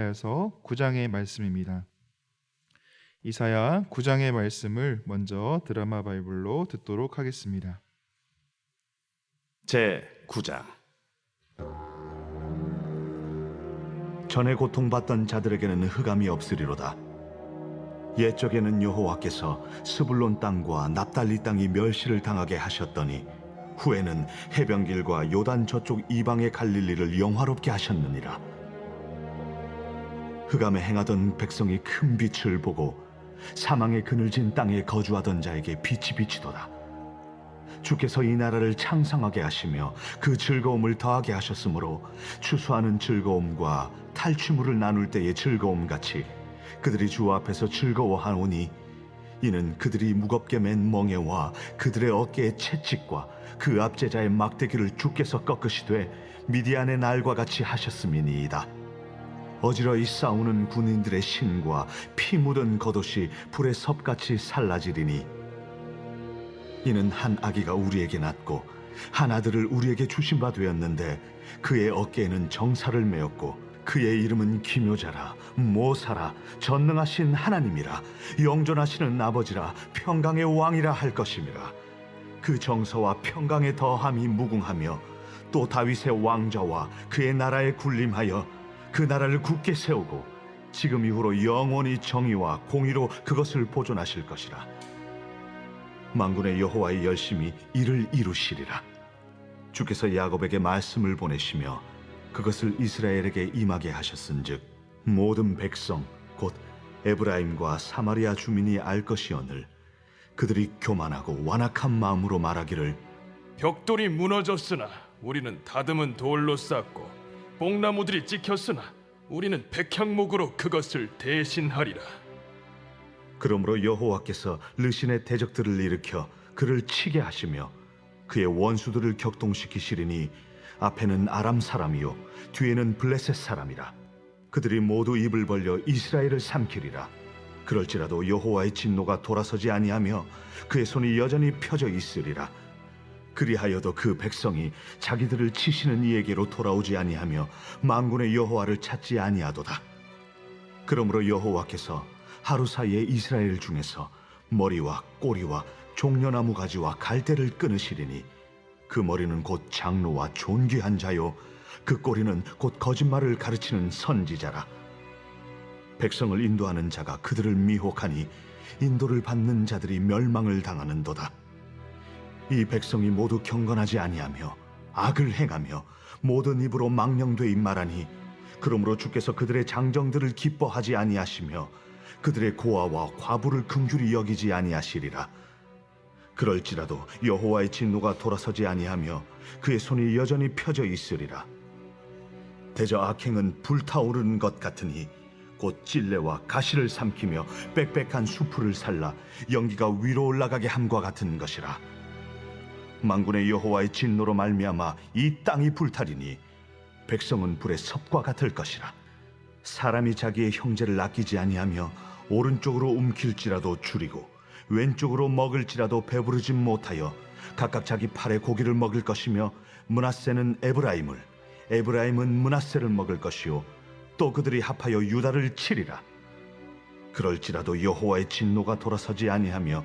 이사야서 9장의 말씀입니다. 이사야 9장의 말씀을 먼저 드라마 바이블로 듣도록 하겠습니다. 제 9장. 전에 고통받던 자들에게는 흑암이 없으리로다. 옛적에는 여호와께서 스불론 땅과 납달리 땅이 멸시를 당하게 하셨더니 후에는 해변길과 요단 저쪽 이방의 갈릴리를 영화롭게 하셨느니라. 흑암에 행하던 백성이 큰 빛을 보고 사망의 그늘진 땅에 거주하던 자에게 빛이 비치도다. 주께서 이 나라를 창성하게 하시며 그 즐거움을 더하게 하셨으므로 추수하는 즐거움과 탈취물을 나눌 때의 즐거움같이 그들이 주 앞에서 즐거워하오니, 이는 그들이 무겁게 맨 멍에와 그들의 어깨의 채찍과 그 압제자의 막대기를 주께서 꺾으시되 미디안의 날과 같이 하셨음이니이다. 어지러이 싸우는 군인들의 신과 피 묻은 겉옷이 불의 섭같이 살라지리니, 이는 한 아기가 우리에게 낳고 한 아들을 우리에게 주신 바 되었는데 그의 어깨에는 정사를 메었고 그의 이름은 기묘자라, 모사라, 전능하신 하나님이라, 영존하시는 아버지라, 평강의 왕이라 할 것임이라. 그 정서와 평강의 더함이 무궁하며 또 다윗의 왕좌와 그의 나라에 군림하여 그 나라를 굳게 세우고 지금 이후로 영원히 정의와 공의로 그것을 보존하실 것이라. 만군의 여호와의 열심히 이를 이루시리라. 주께서 야곱에게 말씀을 보내시며 그것을 이스라엘에게 임하게 하셨은즉 모든 백성 곧 에브라임과 사마리아 주민이 알 것이오늘 그들이 교만하고 완악한 마음으로 말하기를, 벽돌이 무너졌으나 우리는 다듬은 돌로 쌓고 뽕나무들이 찍혔으나 우리는 백향목으로 그것을 대신하리라. 그러므로 여호와께서 르신의 대적들을 일으켜 그를 치게 하시며 그의 원수들을 격동시키시리니, 앞에는 아람 사람이요 뒤에는 블레셋 사람이라. 그들이 모두 입을 벌려 이스라엘을 삼키리라. 그럴지라도 여호와의 진노가 돌아서지 아니하며 그의 손이 여전히 펴져 있으리라. 그리하여도 그 백성이 자기들을 치시는 이에게로 돌아오지 아니하며 만군의 여호와를 찾지 아니하도다. 그러므로 여호와께서 하루 사이에 이스라엘 중에서 머리와 꼬리와 종려나무 가지와 갈대를 끊으시리니, 그 머리는 곧 장로와 존귀한 자요 그 꼬리는 곧 거짓말을 가르치는 선지자라. 백성을 인도하는 자가 그들을 미혹하니 인도를 받는 자들이 멸망을 당하는도다. 이 백성이 모두 경건하지 아니하며 악을 행하며 모든 입으로 망령되이 말하니, 그러므로 주께서 그들의 장정들을 기뻐하지 아니하시며 그들의 고아와 과부를 긍휼히 여기지 아니하시리라. 그럴지라도 여호와의 진노가 돌아서지 아니하며 그의 손이 여전히 펴져 있으리라. 대저 악행은 불타오르는 것 같으니 곧 찔레와 가시를 삼키며 빽빽한 수풀을 살라 연기가 위로 올라가게 함과 같은 것이라. 만군의 여호와의 진노로 말미암아 이 땅이 불타리니 백성은 불의 섭과 같을 것이라. 사람이 자기의 형제를 아끼지 아니하며 오른쪽으로 움킬지라도 줄이고 왼쪽으로 먹을지라도 배부르지 못하여 각각 자기 팔의 고기를 먹을 것이며, 므낫세는 에브라임을, 에브라임은 므낫세를 먹을 것이요 또 그들이 합하여 유다를 치리라. 그럴지라도 여호와의 진노가 돌아서지 아니하며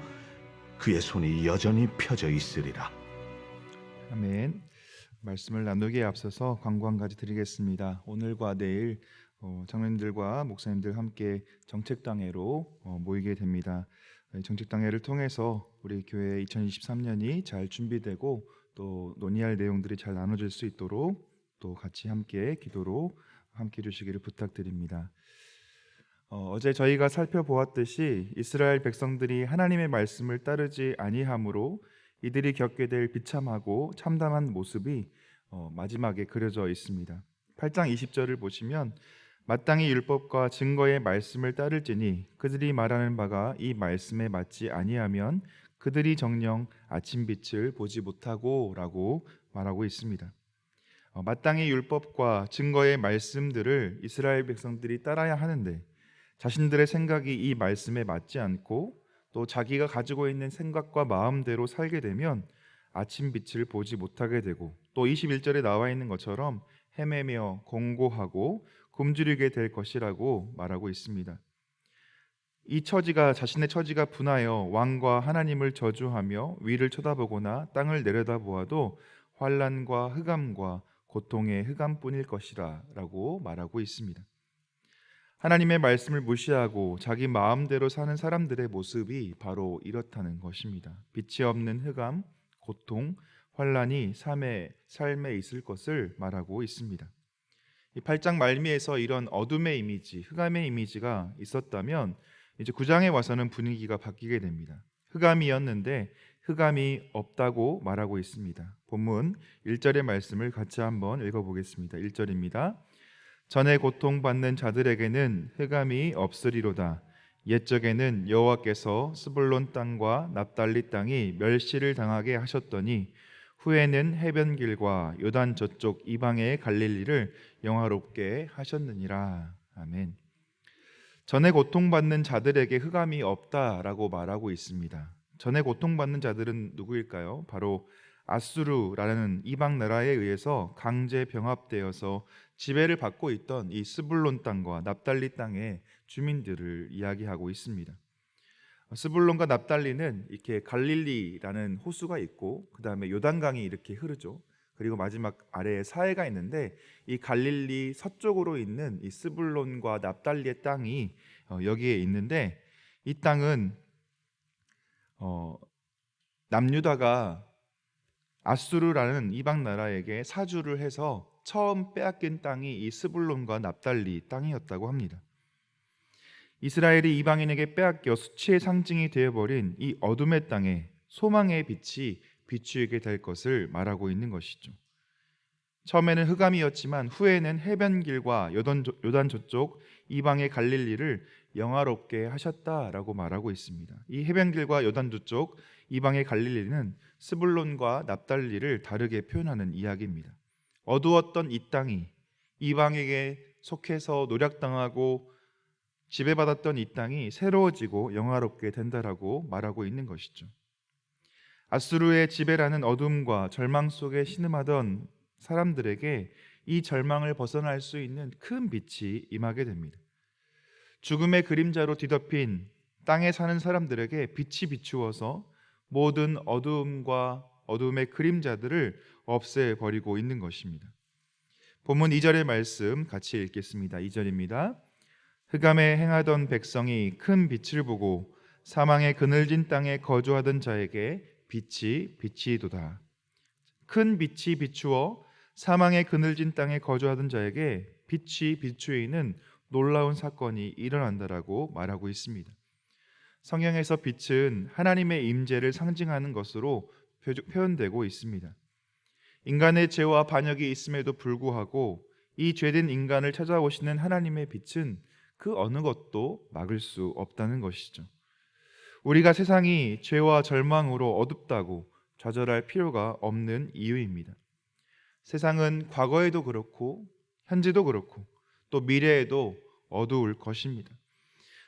그의 손이 여전히 펴져 있으리라. 아멘. 말씀을 나누기에 앞서서 광고 한 가지 드리겠습니다. 오늘과 내일 장로님들과 목사님들 함께 정책당회로 모이게 됩니다. 정책당회를 통해서 우리 교회 2023년이 잘 준비되고 또 논의할 내용들이 잘 나눠질 수 있도록 또 같이 함께 기도로 함께 해주시기를 부탁드립니다. 어제 저희가 살펴보았듯이 이스라엘 백성들이 하나님의 말씀을 따르지 아니함으로 이들이 겪게 될 비참하고 참담한 모습이 마지막에 그려져 있습니다. 8장 20절을 보시면 마땅히 율법과 증거의 말씀을 따를지니 그들이 말하는 바가 이 말씀에 맞지 아니하면 그들이 정녕 아침빛을 보지 못하고 라고 말하고 있습니다. 마땅히 율법과 증거의 말씀들을 이스라엘 백성들이 따라야 하는데 자신들의 생각이 이 말씀에 맞지 않고 또 자기가 가지고 있는 생각과 마음대로 살게 되면 아침빛을 보지 못하게 되고 또 21절에 나와 있는 것처럼 헤매며 공고하고 굶주리게 될 것이라고 말하고 있습니다. 이 처지가 자신의 처지가 분하여 왕과 하나님을 저주하며 위를 쳐다보거나 땅을 내려다보아도 환난과 흑암과 고통의 흑암뿐일 것이라라고 말하고 있습니다. 하나님의 말씀을 무시하고 자기 마음대로 사는 사람들의 모습이 바로 이렇다는 것입니다. 빛이 없는 흑암, 고통, 환난이 삶에 있을 것을 말하고 있습니다. 이 8장 말미에서 이런 어둠의 이미지, 흑암의 이미지가 있었다면 이제 9장에 와서는 분위기가 바뀌게 됩니다. 흑암이었는데 흑암이 없다고 말하고 있습니다. 본문 1절의 말씀을 같이 한번 읽어보겠습니다. 1절입니다. 전에 고통받는 자들에게는 흑암이 없으리로다. 옛적에는 여호와께서 스불론 땅과 납달리 땅이 멸시를 당하게 하셨더니 후에는 해변길과 요단 저쪽 이방의 갈릴리를 영화롭게 하셨느니라. 아멘. 전에 고통받는 자들에게 흑암이 없다라고 말하고 있습니다. 전에 고통받는 자들은 누구일까요? 바로 아수르라는 이방 나라에 의해서 강제 병합되어서 지배를 받고 있던 이 스불론 땅과 납달리 땅의 주민들을 이야기하고 있습니다. 스불론과 납달리는 이렇게 갈릴리라는 호수가 있고 그 다음에 요단강이 이렇게 흐르죠. 그리고 마지막 아래에 사해가 있는데 이 갈릴리 서쪽으로 있는 이 스불론과 납달리의 땅이 여기에 있는데 이 땅은 남유다가 아수르라는 이방 나라에게 사주를 해서 처음 빼앗긴 땅이 이 스불론과 납달리 땅이었다고 합니다. 이스라엘이 이방인에게 빼앗겨 수치의 상징이 되어버린 이 어둠의 땅에 소망의 빛이 비추이게 될 것을 말하고 있는 것이죠. 처음에는 흑암이었지만 후에는 해변길과 요단 저쪽 이방의 갈릴리를 영화롭게 하셨다라고 말하고 있습니다. 이 해변길과 요단 저쪽 이방의 갈릴리는 스불론과 납달리를 다르게 표현하는 이야기입니다. 어두웠던 이 땅이 이방에게 속해서 노략당하고 지배받았던 이 땅이 새로워지고 영화롭게 된다라고 말하고 있는 것이죠. 아수르의 지배라는 어둠과 절망 속에 신음하던 사람들에게 이 절망을 벗어날 수 있는 큰 빛이 임하게 됩니다. 죽음의 그림자로 뒤덮인 땅에 사는 사람들에게 빛이 비추어서 모든 어두움과 어두움의 그림자들을 없애버리고 있는 것입니다. 본문 2절의 말씀 같이 읽겠습니다. 2절입니다. 흑암에 행하던 백성이 큰 빛을 보고 사망의 그늘진 땅에 거주하던 자에게 빛이 비치도다. 큰 빛이 비추어 사망의 그늘진 땅에 거주하던 자에게 빛이 비추이는 놀라운 사건이 일어난다라고 말하고 있습니다. 성경에서 빛은 하나님의 임재를 상징하는 것으로 표현되고 있습니다. 인간의 죄와 반역이 있음에도 불구하고 이 죄된 인간을 찾아오시는 하나님의 빛은 그 어느 것도 막을 수 없다는 것이죠. 우리가 세상이 죄와 절망으로 어둡다고 좌절할 필요가 없는 이유입니다. 세상은 과거에도 그렇고 현재도 그렇고 또 미래에도 어두울 것입니다.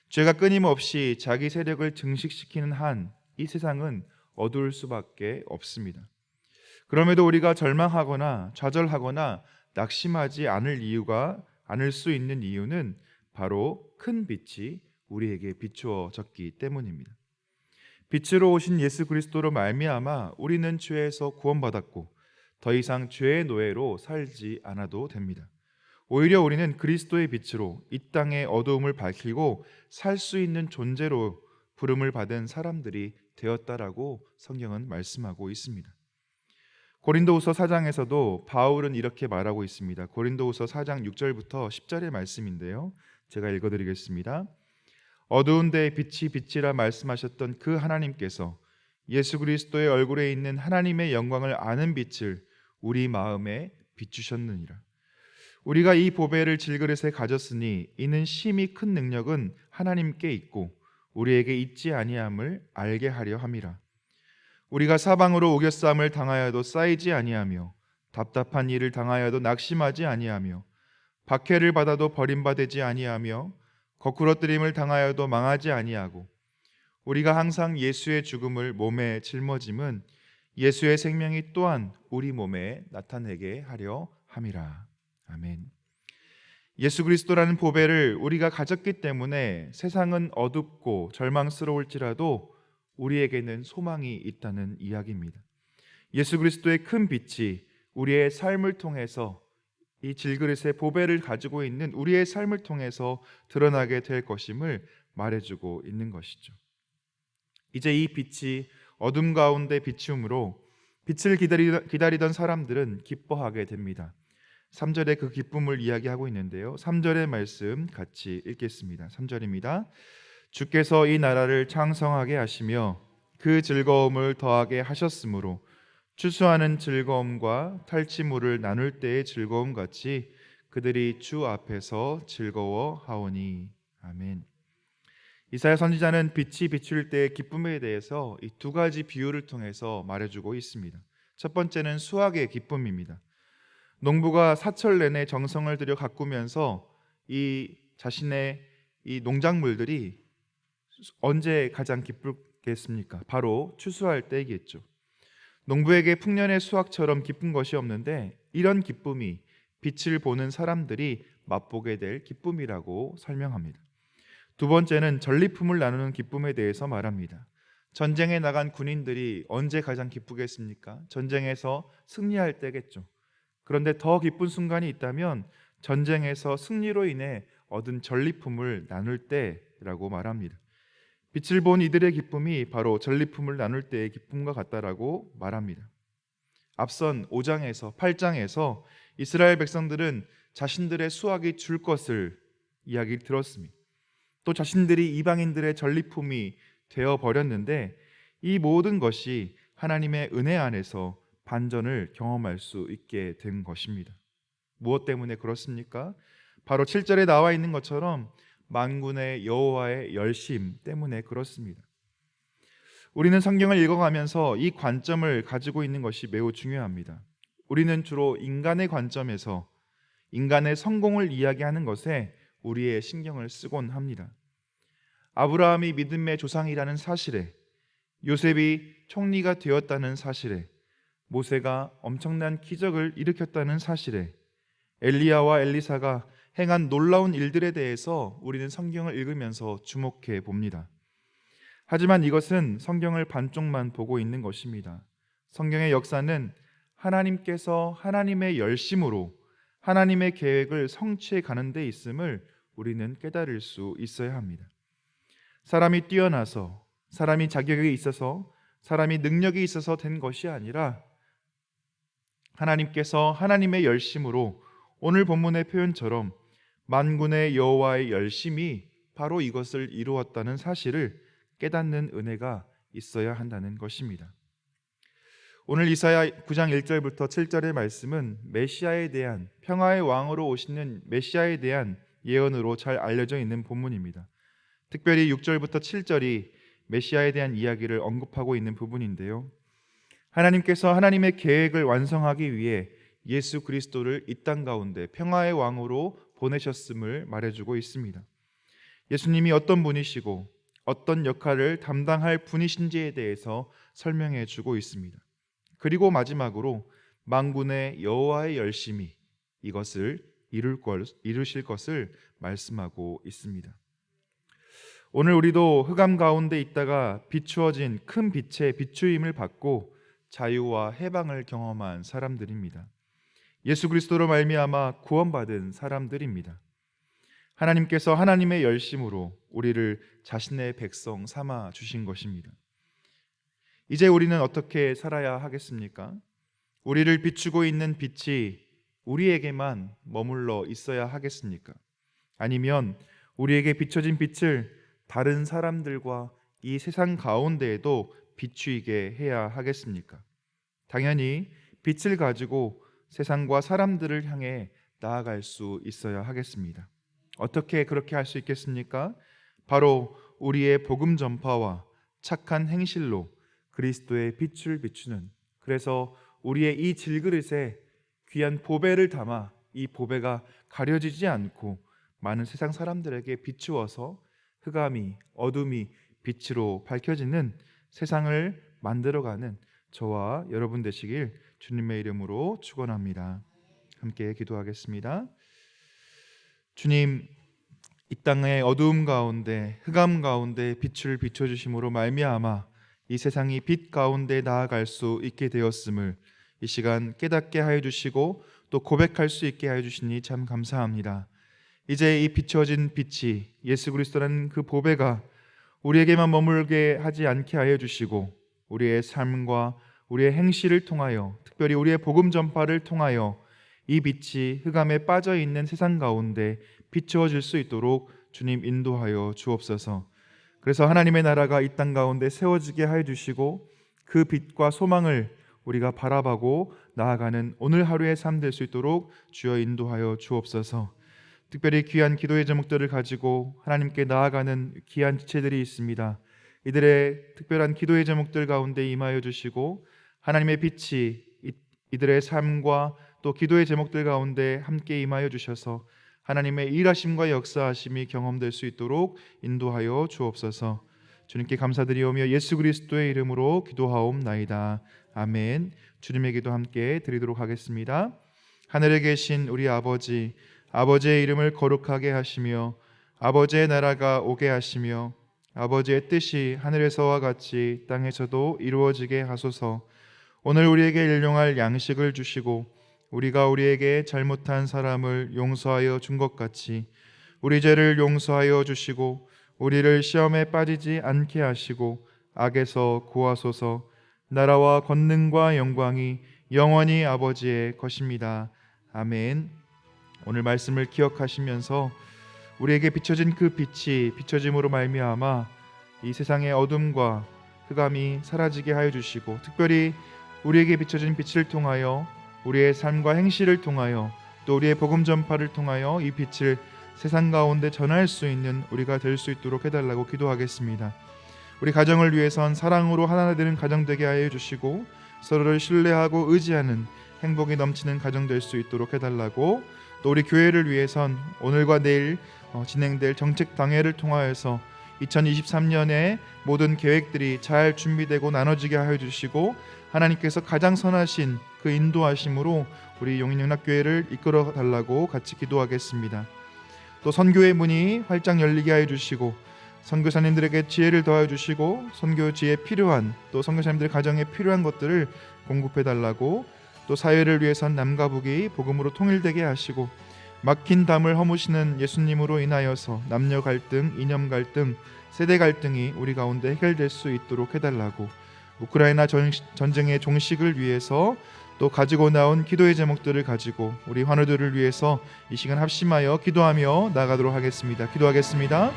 죄가 끊임없이 자기 세력을 증식시키는 한 이 세상은 어두울 수밖에 없습니다. 그럼에도 우리가 절망하거나 좌절하거나 낙심하지 않을 수 있는 이유는 바로 큰 빛이 우리에게 비추어졌기 때문입니다. 빛으로 오신 예수 그리스도로 말미암아 우리는 죄에서 구원받았고 더 이상 죄의 노예로 살지 않아도 됩니다. 오히려 우리는 그리스도의 빛으로 이 땅의 어두움을 밝히고 살 수 있는 존재로 부름을 받은 사람들이 되었다라고 성경은 말씀하고 있습니다. 고린도후서 4장에서도 바울은 이렇게 말하고 있습니다. 고린도후서 4장 6절부터 10절의 말씀인데요. 제가 읽어드리겠습니다. 어두운 데에 빛이 빛이라 말씀하셨던 그 하나님께서 예수 그리스도의 얼굴에 있는 하나님의 영광을 아는 빛을 우리 마음에 비추셨느니라. 우리가 이 보배를 질그릇에 가졌으니 이는 심히 큰 능력은 하나님께 있고 우리에게 있지 아니함을 알게 하려 함이라. 우리가 사방으로 오겨싸움을 당하여도 쌓이지 아니하며 답답한 일을 당하여도 낙심하지 아니하며 박해를 받아도 버림받지 아니하며 거꾸러뜨림을 당하여도 망하지 아니하고 우리가 항상 예수의 죽음을 몸에 짊어짐은 예수의 생명이 또한 우리 몸에 나타내게 하려 함이라. 아멘. 예수 그리스도라는 보배를 우리가 가졌기 때문에 세상은 어둡고 절망스러울지라도 우리에게는 소망이 있다는 이야기입니다. 예수 그리스도의 큰 빛이 우리의 삶을 통해서 이 질그릇의 보배를 가지고 있는 우리의 삶을 통해서 드러나게 될 것임을 말해주고 있는 것이죠. 이제 이 빛이 어둠 가운데 비춤으로 빛을 기다리던 사람들은 기뻐하게 됩니다. 3절에 그 기쁨을 이야기하고 있는데요. 3절의 말씀 같이 읽겠습니다. 3절입니다. 주께서 이 나라를 창성하게 하시며 그 즐거움을 더하게 하셨으므로 추수하는 즐거움과 탈취물을 나눌 때의 즐거움 같이 그들이 주 앞에서 즐거워하오니. 아멘. 이사야 선지자는 빛이 비출 때의 기쁨에 대해서 이 두 가지 비유를 통해서 말해주고 있습니다. 첫 번째는 수확의 기쁨입니다. 농부가 사철 내내 정성을 들여 가꾸면서 이 자신의 이 농작물들이 언제 가장 기쁘겠습니까? 바로 추수할 때이겠죠. 농부에게 풍년의 수확처럼 기쁜 것이 없는데 이런 기쁨이 빛을 보는 사람들이 맛보게 될 기쁨이라고 설명합니다. 두 번째는 전리품을 나누는 기쁨에 대해서 말합니다. 전쟁에 나간 군인들이 언제 가장 기쁘겠습니까? 전쟁에서 승리할 때겠죠. 그런데 더 기쁜 순간이 있다면 전쟁에서 승리로 인해 얻은 전리품을 나눌 때라고 말합니다. 빛을 본 이들의 기쁨이 바로 전리품을 나눌 때의 기쁨과 같다라고 말합니다. 앞선 5장에서 8장에서 이스라엘 백성들은 자신들의 수확이 줄 것을 이야기 들었습니다. 또 자신들이 이방인들의 전리품이 되어 버렸는데 이 모든 것이 하나님의 은혜 안에서 반전을 경험할 수 있게 된 것입니다. 무엇 때문에 그렇습니까? 바로 7절에 나와 있는 것처럼 만군의 여호와의 열심 때문에 그렇습니다. 우리는 성경을 읽어가면서 이 관점을 가지고 있는 것이 매우 중요합니다. 우리는 주로 인간의 관점에서 인간의 성공을 이야기하는 것에 우리의 신경을 쓰곤 합니다. 아브라함이 믿음의 조상이라는 사실에, 요셉이 총리가 되었다는 사실에, 모세가 엄청난 기적을 일으켰다는 사실에, 엘리야와 엘리사가 행한 놀라운 일들에 대해서 우리는 성경을 읽으면서 주목해 봅니다. 하지만 이것은 성경을 반쪽만 보고 있는 것입니다. 성경의 역사는 하나님께서 하나님의 열심으로 하나님의 계획을 성취해 가는 데 있음을 우리는 깨달을 수 있어야 합니다. 사람이 뛰어나서, 사람이 자격이 있어서, 사람이 능력이 있어서 된 것이 아니라 하나님께서 하나님의 열심으로 오늘 본문의 표현처럼 만군의 여호와의 열심이 바로 이것을 이루었다는 사실을 깨닫는 은혜가 있어야 한다는 것입니다. 오늘 이사야 9장 1절부터 7절의 말씀은 메시아에 대한, 평화의 왕으로 오시는 메시아에 대한 예언으로 잘 알려져 있는 본문입니다. 특별히 6절부터 7절이 메시아에 대한 이야기를 언급하고 있는 부분인데요. 하나님께서 하나님의 계획을 완성하기 위해 예수 그리스도를 이 땅 가운데 평화의 왕으로 보내셨음을 말해주고 있습니다. 예수님이 어떤 분이시고 어떤 역할을 담당할 분이신지에 대해서 설명해 주고 있습니다. 그리고 마지막으로 만군의 여호와의 열심이 이것을 이루실 것을 말씀하고 있습니다. 오늘 우리도 흑암 가운데 있다가 비추어진 큰 빛의 비추임을 받고 자유와 해방을 경험한 사람들입니다. 예수 그리스도로 말미암아 구원받은 사람들입니다. 하나님께서 하나님의 열심으로 우리를 자신의 백성 삼아 주신 것입니다. 이제 우리는 어떻게 살아야 하겠습니까? 우리를 비추고 있는 빛이 우리에게만 머물러 있어야 하겠습니까? 아니면 우리에게 비춰진 빛을 다른 사람들과 이 세상 가운데에도 비추이게 해야 하겠습니까? 당연히 빛을 가지고 세상과 사람들을 향해 나아갈 수 있어야 하겠습니다. 어떻게 그렇게 할 수 있겠습니까? 바로 우리의 복음 전파와 착한 행실로 그리스도의 빛을 비추는, 그래서 우리의 이 질그릇에 귀한 보배를 담아 이 보배가 가려지지 않고 많은 세상 사람들에게 비추어서 흑암이, 어둠이 빛으로 밝혀지는 세상을 만들어가는 저와 여러분 되시길 주님의 이름으로 축원합니다. 함께 기도하겠습니다. 주님, 이 땅의 어두움 가운데 흑암 가운데 빛을 비춰주심으로 말미암아 이 세상이 빛 가운데 나아갈 수 있게 되었음을 이 시간 깨닫게 하여 주시고 또 고백할 수 있게 하여 주시니 참 감사합니다. 이제 이 비춰진 빛이 예수 그리스도라는 그 보배가 우리에게만 머물게 하지 않게 하여 주시고 우리의 삶과 우리의 행실을 통하여, 특별히 우리의 복음 전파를 통하여 이 빛이 흑암에 빠져 있는 세상 가운데 비추어질 수 있도록 주님 인도하여 주옵소서. 그래서 하나님의 나라가 이 땅 가운데 세워지게 하여 주시고 그 빛과 소망을 우리가 바라보고 나아가는 오늘 하루의 삶 될 수 있도록 주여 인도하여 주옵소서. 특별히 귀한 기도의 제목들을 가지고 하나님께 나아가는 귀한 지체들이 있습니다. 이들의 특별한 기도의 제목들 가운데 임하여 주시고 하나님의 빛이 이들의 삶과 또 기도의 제목들 가운데 함께 임하여 주셔서 하나님의 일하심과 역사하심이 경험될 수 있도록 인도하여 주옵소서. 주님께 감사드리오며 예수 그리스도의 이름으로 기도하옵나이다. 아멘. 주님의 기도 함께 드리도록 하겠습니다. 하늘에 계신 우리 아버지, 아버지의 이름을 거룩하게 하시며 아버지의 나라가 오게 하시며 아버지의 뜻이 하늘에서와 같이 땅에서도 이루어지게 하소서. 오늘 우리에게 일용할 양식을 주시고 우리가 우리에게 잘못한 사람을 용서하여 준 것 같이 우리 죄를 용서하여 주시고 우리를 시험에 빠지지 않게 하시고 악에서 구하소서. 나라와 권능과 영광이 영원히 아버지의 것입니다. 아멘. 오늘 말씀을 기억하시면서 우리에게 비춰진 그 빛이 비춰짐으로 말미암아 이 세상의 어둠과 흑암이 사라지게 하여 주시고 특별히 우리에게 비춰진 빛을 통하여 우리의 삶과 행실을 통하여 또 우리의 복음 전파를 통하여 이 빛을 세상 가운데 전할 수 있는 우리가 될 수 있도록 해달라고 기도하겠습니다. 우리 가정을 위해선 사랑으로 하나 되는 가정 되게 하여 주시고 서로를 신뢰하고 의지하는 행복이 넘치는 가정 될 수 있도록 해달라고, 또 우리 교회를 위해선 오늘과 내일 진행될 정책 당회를 통하여서 2023년에 모든 계획들이 잘 준비되고 나눠지게 하여 주시고 하나님께서 가장 선하신 그 인도하심으로 우리 용인영락교회를 이끌어 달라고 같이 기도하겠습니다. 또 선교의 문이 활짝 열리게 하여 주시고 선교사님들에게 지혜를 더하여 주시고 선교지에 필요한 또 선교사님들 가정에 필요한 것들을 공급해 달라고, 또 사회를 위해선 남과 북이 복음으로 통일되게 하시고 막힌 담을 허무시는 예수님으로 인하여서 남녀 갈등, 이념 갈등, 세대 갈등이 우리 가운데 해결될 수 있도록 해달라고, 우크라이나 전쟁의 종식을 위해서 또 가지고 나온 기도의 제목들을 가지고 우리 환우들을 위해서 이 시간 합심하여 기도하며 나가도록 하겠습니다. 기도하겠습니다.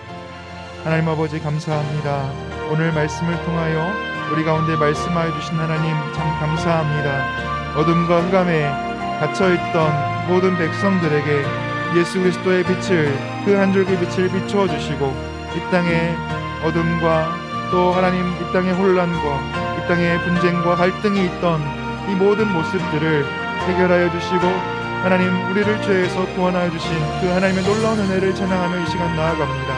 하나님 아버지 감사합니다. 오늘 말씀을 통하여 우리 가운데 말씀하여 주신 하나님 참 감사합니다. 어둠과 흑암에 갇혀있던 모든 백성들에게 예수 그리스도의 빛을, 그 한 줄기 빛을 비추어 주시고 이 땅의 어둠과 또 하나님 이 땅의 혼란과 이 땅의 분쟁과 갈등이 있던 이 모든 모습들을 해결하여 주시고 하나님 우리를 죄에서 구원하여 주신 그 하나님의 놀라운 은혜를 찬양하며 이 시간 나아갑니다.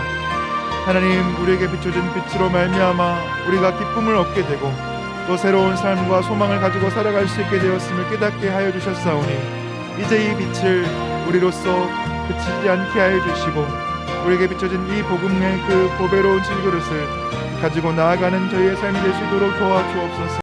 하나님 우리에게 비춰진 빛으로 말미암아 우리가 기쁨을 얻게 되고 또 새로운 삶과 소망을 가지고 살아갈 수 있게 되었음을 깨닫게 하여 주셨사오니 이제 이 빛을 우리로서 그치지 않게 하여 주시고 우리에게 비춰진 이 복음의 그 보배로운 질그릇을 가지고 나아가는 저희의 삶이 될 수 있도록 도와주옵소서.